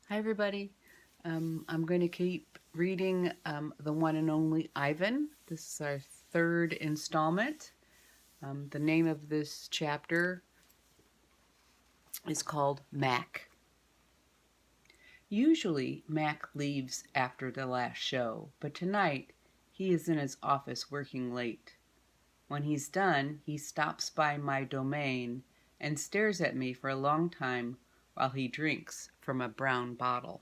Hi, everybody. I'm going to keep reading The One and Only Ivan. This is our third installment. The name of this chapter is called Mac. Usually, Mac leaves after the last show, but tonight he is in his office working late. When he's done, he stops by my domain and stares at me for a long time while he drinks from a brown bottle.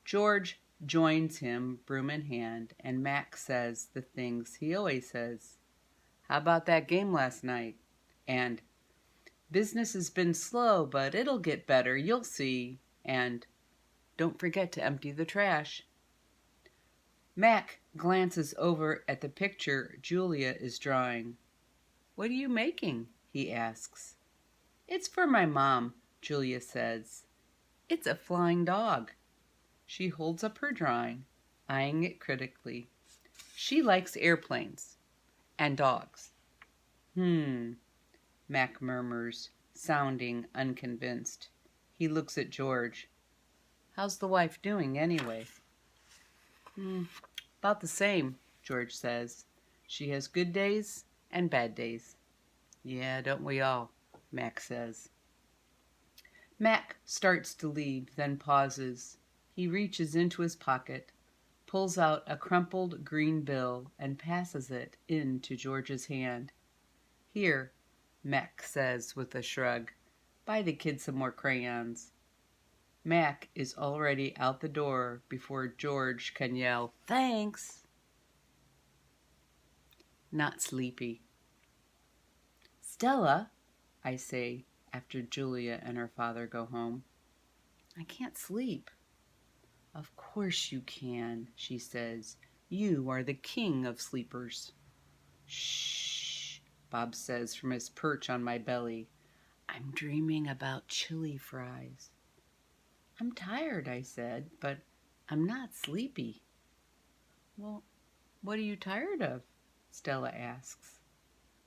George joins him, broom in hand, and Mac says the things he always says. How about that game last night? And business has been slow, but it'll get better, you'll see. And don't forget to empty the trash. Mac glances over at the picture Julia is drawing. What are you making? He asks. It's for my mom, Julia says. It's a flying dog. She holds up her drawing, eyeing it critically. She likes airplanes and dogs. Mac murmurs, sounding unconvinced. He looks at George. How's the wife doing anyway? About the same, George says. She has good days and bad days. Yeah, don't we all? Mac says. Mac starts to leave, then pauses. He reaches into his pocket, pulls out a crumpled green bill, and passes it into George's hand. Here, Mac says with a shrug, buy the kid some more crayons. Mac is already out the door before George can yell, thanks. Not sleepy. Stella, I say after Julia and her father go home. I can't sleep. Of course you can, she says. You are the king of sleepers. Shh, Bob says from his perch on my belly. I'm dreaming about chili fries. I'm tired, I said, but I'm not sleepy. Well, what are you tired of? Stella asks.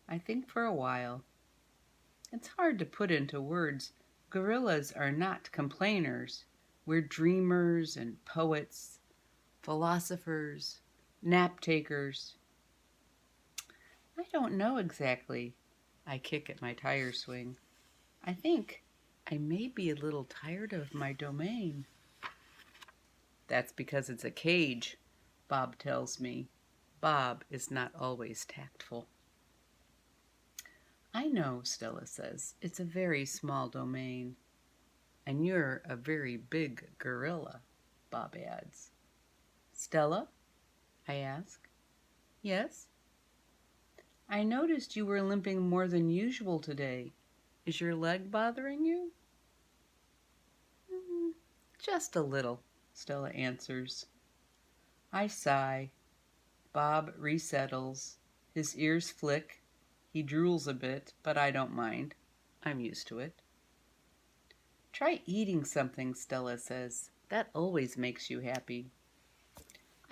I think for a while. It's hard to put into words. Gorillas are not complainers. We're dreamers and poets, philosophers, nap takers. I don't know exactly. I kick at my tire swing. I think I may be a little tired of my domain. That's because it's a cage, Bob tells me. Bob is not always tactful. I know, Stella says. It's a very small domain. And you're a very big gorilla, Bob adds. Stella? I ask. Yes? I noticed you were limping more than usual today. Is your leg bothering you? Just a little, Stella answers. I sigh. Bob resettles. His ears flick. He drools a bit, but I don't mind. I'm used to it. Try eating something, Stella says. That always makes you happy.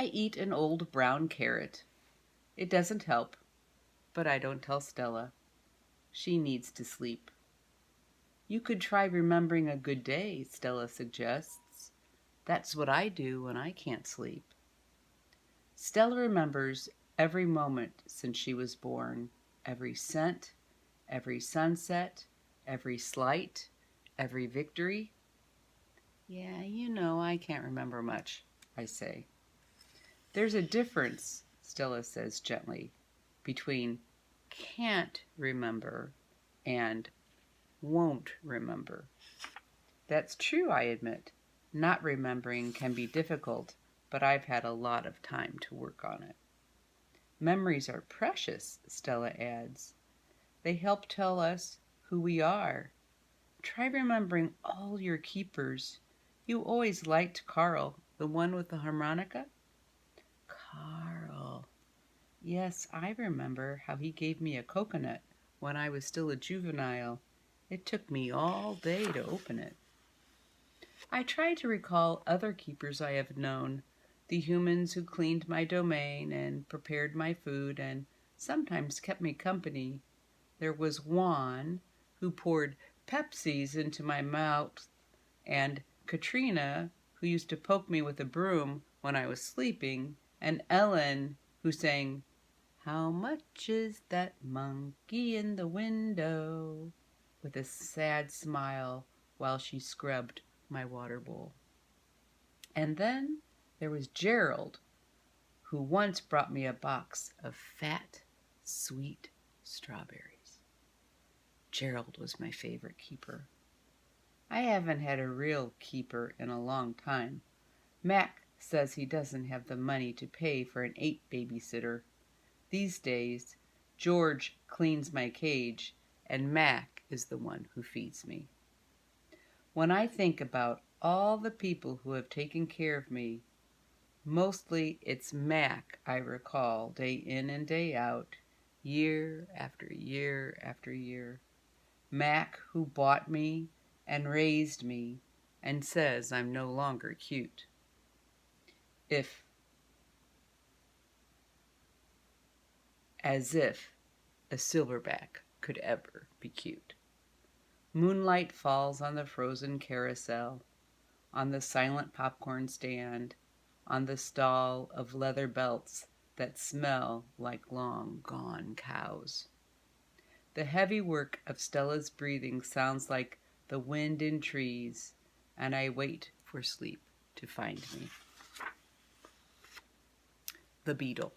I eat an old brown carrot. It doesn't help, but I don't tell Stella. She needs to sleep. You could try remembering a good day, Stella suggests. That's what I do when I can't sleep. Stella remembers every moment since she was born, every scent, every sunset, every slight, every victory. Yeah, I can't remember much, I say. There's a difference, Stella says gently, between can't remember and won't remember. That's true, I admit. Not remembering can be difficult, but I've had a lot of time to work on it. Memories are precious, Stella adds. They help tell us who we are. Try remembering all your keepers. You always liked Carl, the one with the harmonica? Carl. Yes, I remember how he gave me a coconut when I was still a juvenile. It took me all day to open it. I try to recall other keepers I have known, the humans who cleaned my domain and prepared my food and sometimes kept me company. There was Juan, who poured Pepsis into my mouth and Katrina, who used to poke me with a broom when I was sleeping, and Ellen, who sang, "How much is that monkey in the window?" with a sad smile while she scrubbed my water bowl. And then there was Gerald, who once brought me a box of fat, sweet strawberries. Gerald was my favorite keeper. I haven't had a real keeper in a long time. Mac says he doesn't have the money to pay for an 8 babysitter. These days, George cleans my cage, and Mac is the one who feeds me. When I think about all the people who have taken care of me, mostly it's Mac I recall day in and day out, year after year after year. Mac who bought me and raised me and says I'm no longer cute. As if a silverback could ever be cute. Moonlight falls on the frozen carousel, on the silent popcorn stand, on the stall of leather belts that smell like long gone cows. The heavy work of Stella's breathing sounds like the wind in trees, and I wait for sleep to find me. The Beetle.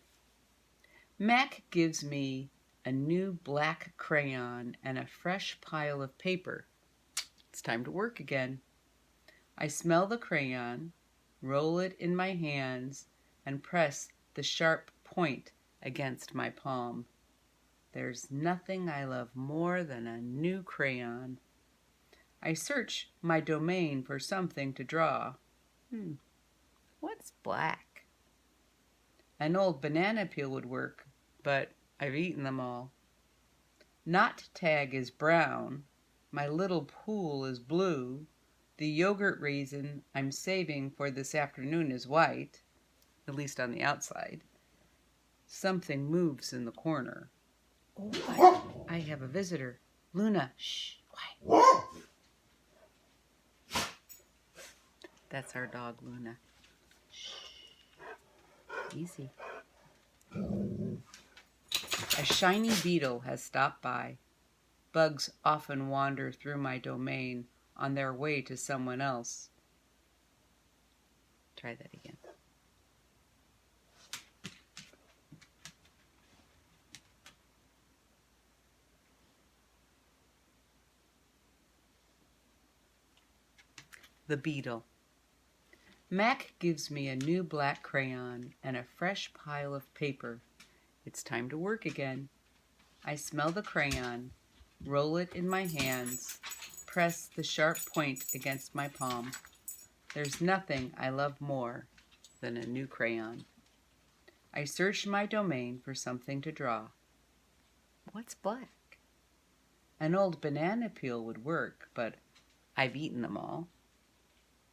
Mac gives me a new black crayon and a fresh pile of paper. It's time to work again. I smell the crayon, roll it in my hands, and press the sharp point against my palm. There's nothing I love more than a new crayon. I search my domain for something to draw. What's black? An old banana peel would work, but I've eaten them all. Knot tag is brown. My little pool is blue. The yogurt raisin I'm saving for this afternoon is white, at least on the outside. Something moves in the corner. Oh, I have a visitor. Luna, shh, quiet. That's our dog, Luna. Shh. Easy. A shiny beetle has stopped by. Bugs often wander through my domain on their way to someone else. Try that again. The Beetle. Mac gives me a new black crayon and a fresh pile of paper. It's time to work again. I smell the crayon, roll it in my hands, press the sharp point against my palm. There's nothing I love more than a new crayon. I search my domain for something to draw. What's black? An old banana peel would work, but I've eaten them all.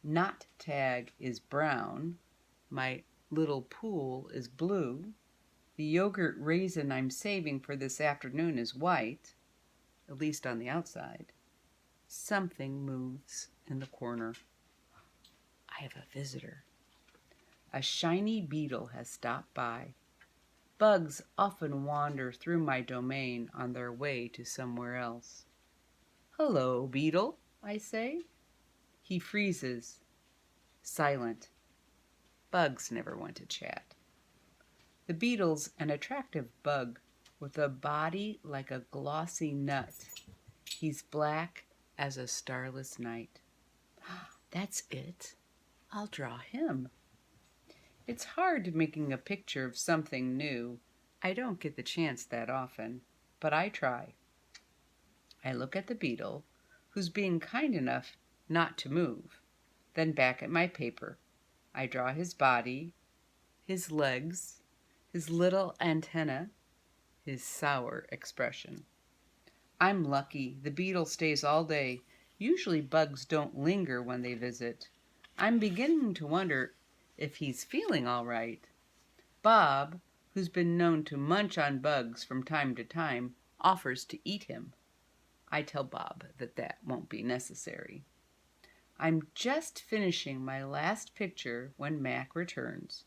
Knot tag is brown. My little pool is blue. The yogurt raisin I'm saving for this afternoon is white, at least on the outside. Something moves in the corner. I have a visitor. A shiny beetle has stopped by. Bugs often wander through my domain on their way to somewhere else. Hello, beetle, I say. He freezes, silent. Bugs never want to chat. The beetle's an attractive bug with a body like a glossy nut. He's black as a starless night. That's it. I'll draw him. It's hard making a picture of something new. I don't get the chance that often, but I try. I look at the beetle, who's being kind enough not to move, then back at my paper. I draw his body, his legs, his little antenna, his sour expression. I'm lucky. The beetle stays all day. Usually bugs don't linger when they visit. I'm beginning to wonder if he's feeling all right. Bob, who's been known to munch on bugs from time to time, offers to eat him. I tell Bob that won't be necessary. I'm just finishing my last picture when Mac returns.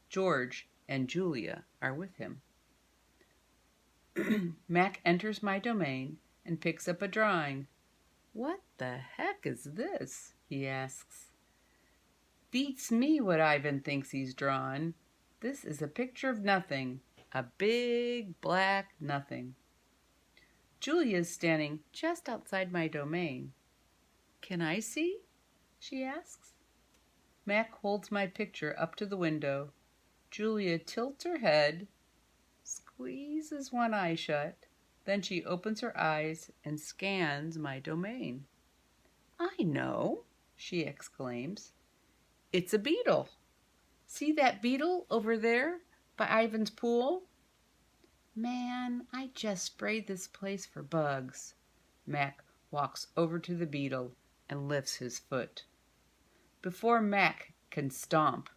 George and Julia are with him. Mac enters my domain and picks up a drawing. "What the heck is this?" he asks. "Beats me what Ivan thinks he's drawn. This is a picture of nothing, a big black nothing." Julia's standing just outside my domain. "Can I see?" she asks. Mac holds my picture up to the window. Julia tilts her head, squeezes one eye shut, then she opens her eyes and scans my domain. "I know," she exclaims. "It's a beetle. See that beetle over there by Ivan's pool?" "Man, I just sprayed this place for bugs." Mac walks over to the beetle and lifts his foot. Before Mac can stomp,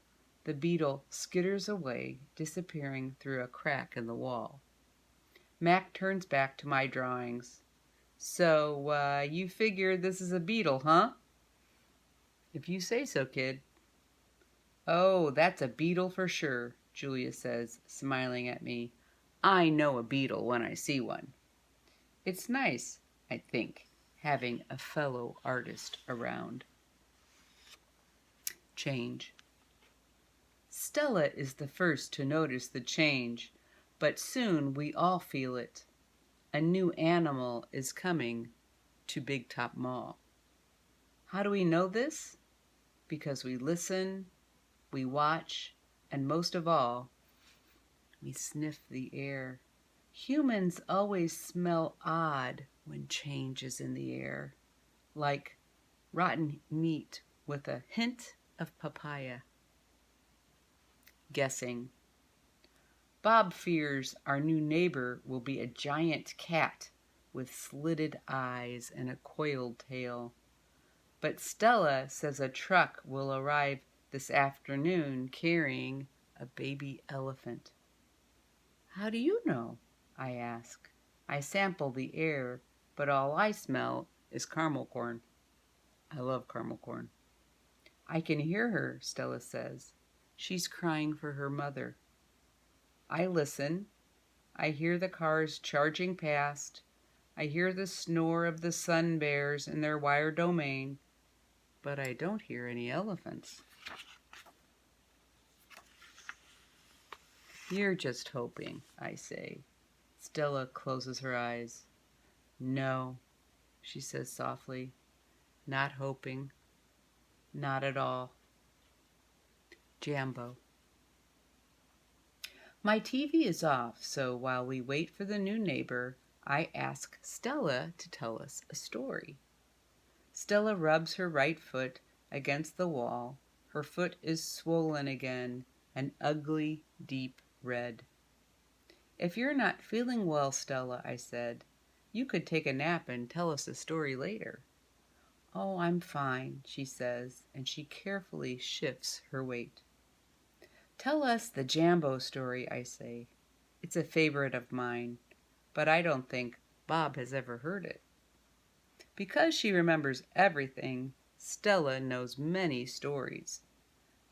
the beetle skitters away, disappearing through a crack in the wall. Mac turns back to my drawings. "So, you figure this is a beetle, huh?" "If you say so, kid." "Oh, that's a beetle for sure," Julia says, smiling at me. "I know a beetle when I see one." It's nice, I think, having a fellow artist around. Change. Stella is the first to notice the change, but soon we all feel it. A new animal is coming to Big Top Mall. How do we know this? Because we listen, we watch, and most of all, we sniff the air. Humans always smell odd when change is in the air, like rotten meat with a hint of papaya. Guessing. Bob fears our new neighbor will be a giant cat with slitted eyes and a coiled tail. But Stella says a truck will arrive this afternoon carrying a baby elephant. "How do you know?" I ask. I sample the air, but all I smell is caramel corn. I love caramel corn. "I can hear her," Stella says. "She's crying for her mother." I listen. I hear the cars charging past. I hear the snore of the sun bears in their wire domain, but I don't hear any elephants. "You're just hoping," I say. Stella closes her eyes. "No," she says softly. "Not hoping. Not at all." Jambo. My TV is off, so while we wait for the new neighbor, I ask Stella to tell us a story. Stella rubs her right foot against the wall. Her foot is swollen again, an ugly, deep red. "If you're not feeling well, Stella," I said, "you could take a nap and tell us a story later." "Oh, I'm fine," she says, and she carefully shifts her weight. "Tell us the Jambo story," I say. It's a favorite of mine, but I don't think Bob has ever heard it. Because she remembers everything, Stella knows many stories.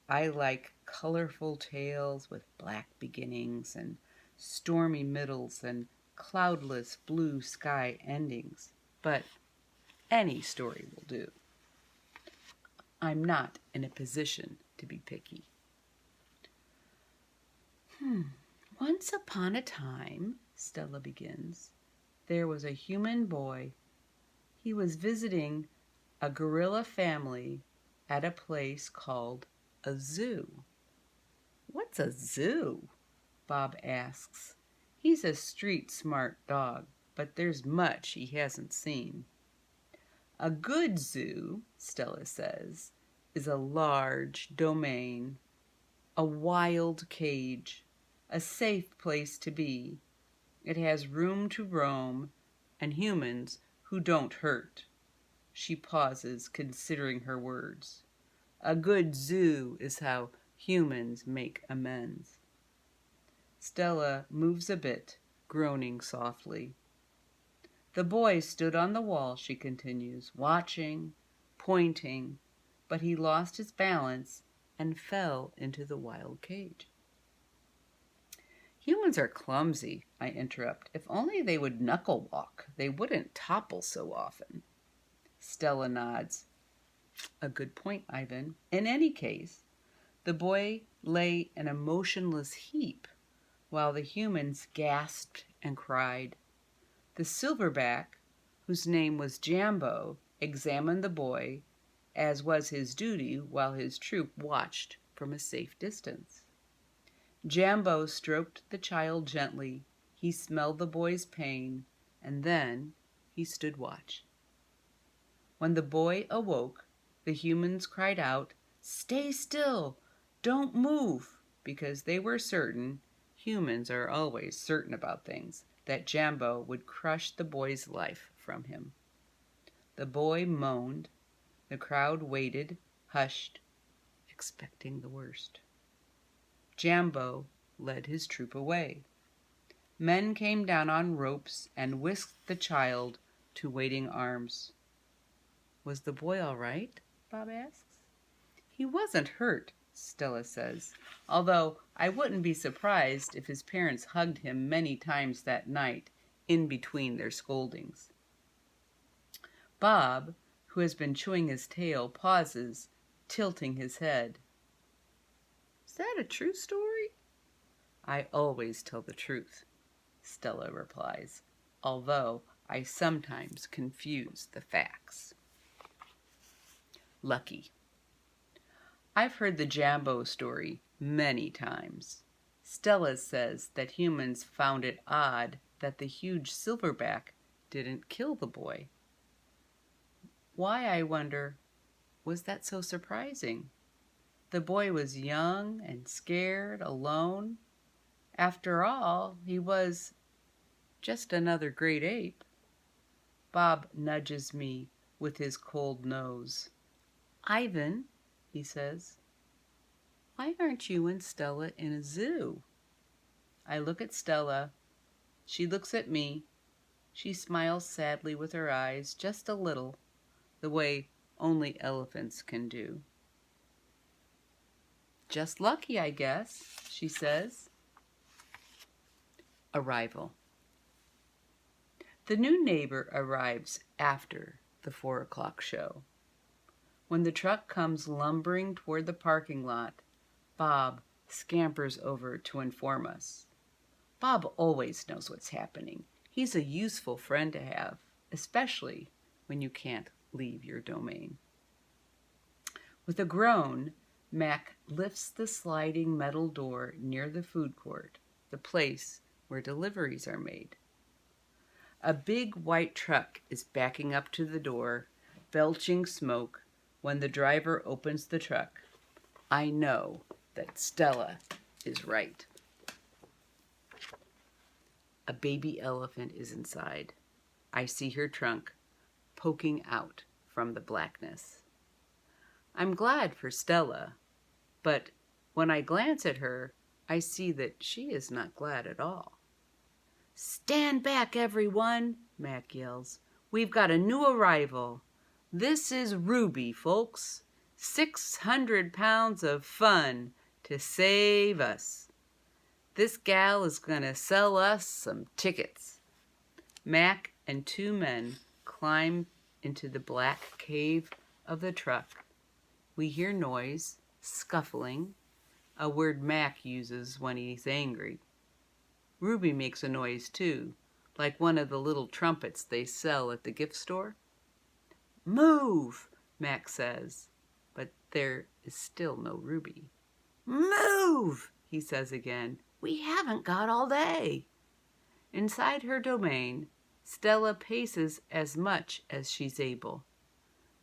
I like colorful tales with black beginnings and stormy middles and cloudless blue sky endings, but any story will do. I'm not in a position to be picky. "Once upon a time," Stella begins, "there was a human boy. He was visiting a gorilla family at a place called a zoo." "What's a zoo?" Bob asks. He's a street smart dog, but there's much he hasn't seen. "A good zoo," Stella says, "is a large domain, a wild cage, a safe place to be. It has room to roam and humans who don't hurt." She pauses, considering her words. "A good zoo is how humans make amends." Stella moves a bit, groaning softly. "The boy stood on the wall," she continues, "watching, pointing, but he lost his balance and fell into the wild cage. Humans are clumsy, I interrupt. If only they would knuckle walk, they wouldn't topple so often. Stella nods. A good point, Ivan. In any case, the boy lay in a motionless heap while the humans gasped and cried. The silverback, whose name was Jambo, examined the boy, as was his duty, while his troop watched from a safe distance. Jambo stroked the child gently. He smelled the boy's pain, and then he stood watch. When the boy awoke, the humans cried out, "Stay still! Don't move!" because they were certain, humans are always certain about things, that Jambo would crush the boy's life from him. The boy moaned. The crowd waited, hushed, expecting the worst. Jambo led his troop away. Men came down on ropes and whisked the child to waiting arms. Was the boy all right? Bob asks. He wasn't hurt, Stella says, although I wouldn't be surprised if his parents hugged him many times that night in between their scoldings. Bob, who has been chewing his tail, pauses, tilting his head. Is that a true story? I always tell the truth, Stella replies, although I sometimes confuse the facts. Lucky. I've heard the Jambo story many times. Stella says that humans found it odd that the huge silverback didn't kill the boy. Why, I wonder, was that so surprising? The boy was young and scared, alone. After all, he was just another great ape. Bob nudges me with his cold nose. Ivan, he says, why aren't you and Stella in a zoo? I look at Stella. She looks at me. She smiles sadly with her eyes, just a little, the way only elephants can do. Just lucky, I guess, she says. Arrival. The new neighbor arrives after the 4 o'clock show. When the truck comes lumbering toward the parking lot, Bob scampers over to inform us. Bob always knows what's happening. He's a useful friend to have, especially when you can't leave your domain. With a groan, Mac lifts the sliding metal door near the food court, the place where deliveries are made. A big white truck is backing up to the door, belching smoke. When the driver opens the truck, I know that Stella is right. A baby elephant is inside. I see her trunk poking out from the blackness. I'm glad for Stella, but when I glance at her, I see that she is not glad at all. Stand back, everyone, Mac yells. We've got a new arrival. This is Ruby, folks. 600 pounds of fun to save us. This gal is gonna sell us some tickets. Mac and 2 men climb into the black cave of the truck. We hear noise, scuffling, a word Mac uses when he's angry. Ruby makes a noise too, like one of the little trumpets they sell at the gift store. Move, Mac says, but there is still no Ruby. Move, he says again. We haven't got all day. Inside her domain, Stella paces as much as she's able.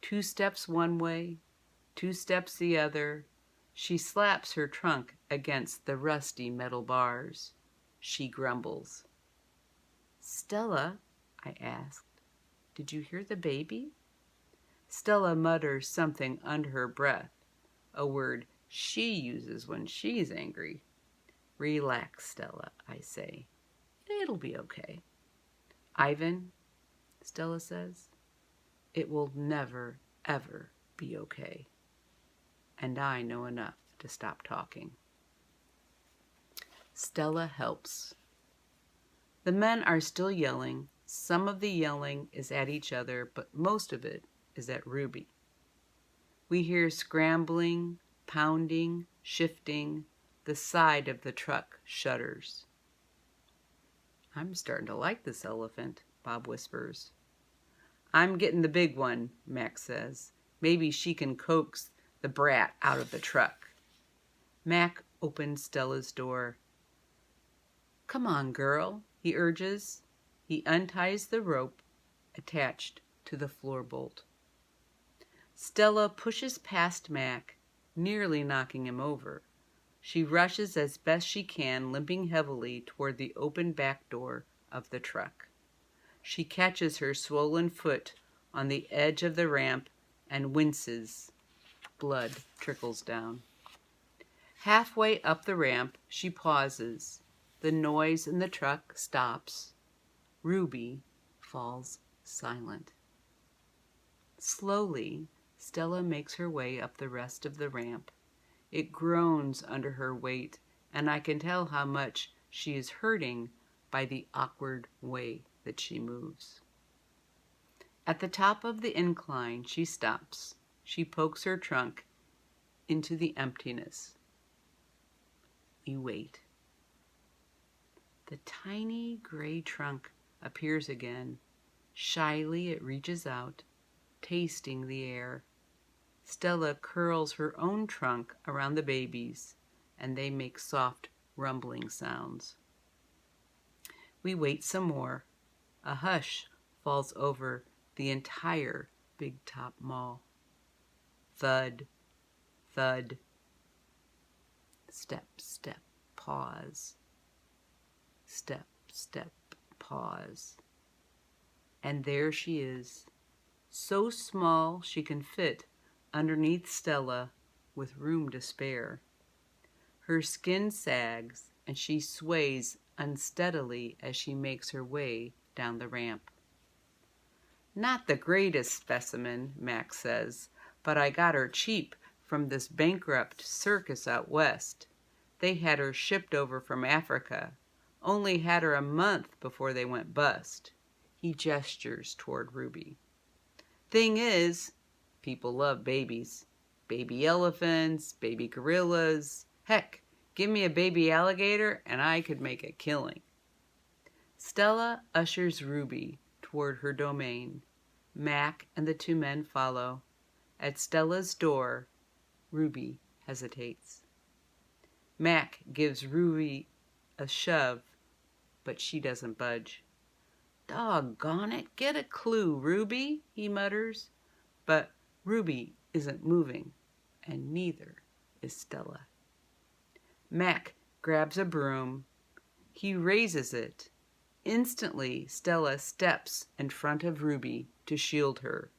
2 steps one way, 2 steps the other. She slaps her trunk against the rusty metal bars. She grumbles. Stella, I asked, did you hear the baby? Stella mutters something under her breath, a word she uses when she's angry. Relax, Stella, I say. It'll be okay. Ivan, Stella says, it will never, ever be okay. And I know enough to stop talking. Stella helps. The men are still yelling. Some of the yelling is at each other, but most of it is at Ruby. We hear scrambling, pounding, shifting. The side of the truck shudders. I'm starting to like this elephant, Bob whispers. I'm getting the big one, Mac says. Maybe she can coax the brat out of the truck. Mac opens Stella's door. Come on, girl, he urges. He unties the rope attached to the floor bolt. Stella pushes past Mac, nearly knocking him over. She rushes as best she can, limping heavily toward the open back door of the truck. She catches her swollen foot on the edge of the ramp and winces. Blood trickles down. Halfway up the ramp, she pauses. The noise in the truck stops. Ruby falls silent. Slowly, Stella makes her way up the rest of the ramp. It groans under her weight, and I can tell how much she is hurting by the awkward way that she moves. At the top of the incline, she stops. She pokes her trunk into the emptiness. You wait. The tiny gray trunk appears again. Shyly, it reaches out, tasting the air. Stella curls her own trunk around the babies, and they make soft, rumbling sounds. We wait some more. A hush falls over the entire Big Top Mall. Thud, thud. Step, step, pause. Step, step, pause. And there she is, so small she can fit underneath Stella with room to spare. Her skin sags and she sways unsteadily as she makes her way down the ramp. Not the greatest specimen, Max says, but I got her cheap from this bankrupt circus out west. They had her shipped over from Africa. Only had her a month before they went bust. He gestures toward Ruby. Thing is, people love babies. Baby elephants, baby gorillas. Heck, give me a baby alligator and I could make a killing. Stella ushers Ruby toward her domain. Mac and the two men follow. At Stella's door, Ruby hesitates. Mac gives Ruby a shove, but she doesn't budge. Doggone it, get a clue, Ruby, he mutters. But Ruby isn't moving, and neither is Stella. Mac grabs a broom. He raises it. Instantly, Stella steps in front of Ruby to shield her.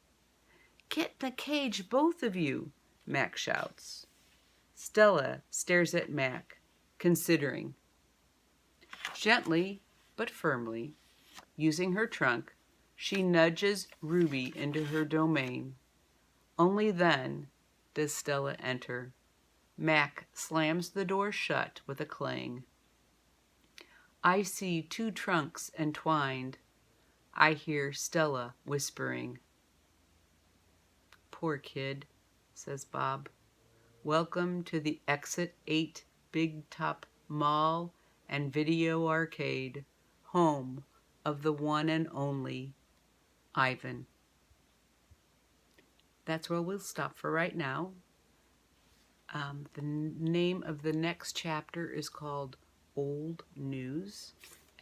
Get in the cage, both of you, Mac shouts. Stella stares at Mac, considering. Gently but firmly, using her trunk, she nudges Ruby into her domain. Only then does Stella enter. Mac slams the door shut with a clang. I see two trunks entwined. I hear Stella whispering. Poor kid, says Bob. Welcome to the Exit 8 Big Top Mall and Video Arcade, home of the one and only Ivan. That's where we'll stop for right now. The name of the next chapter is called Old News,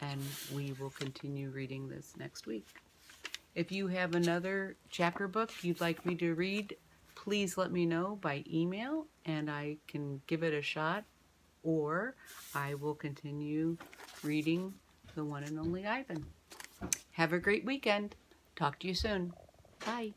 and we will continue reading this next week. If you have another chapter book you'd like me to read, please let me know by email, and I can give it a shot, or I will continue reading the one and only Ivan. Have a great weekend. Talk to you soon. Bye.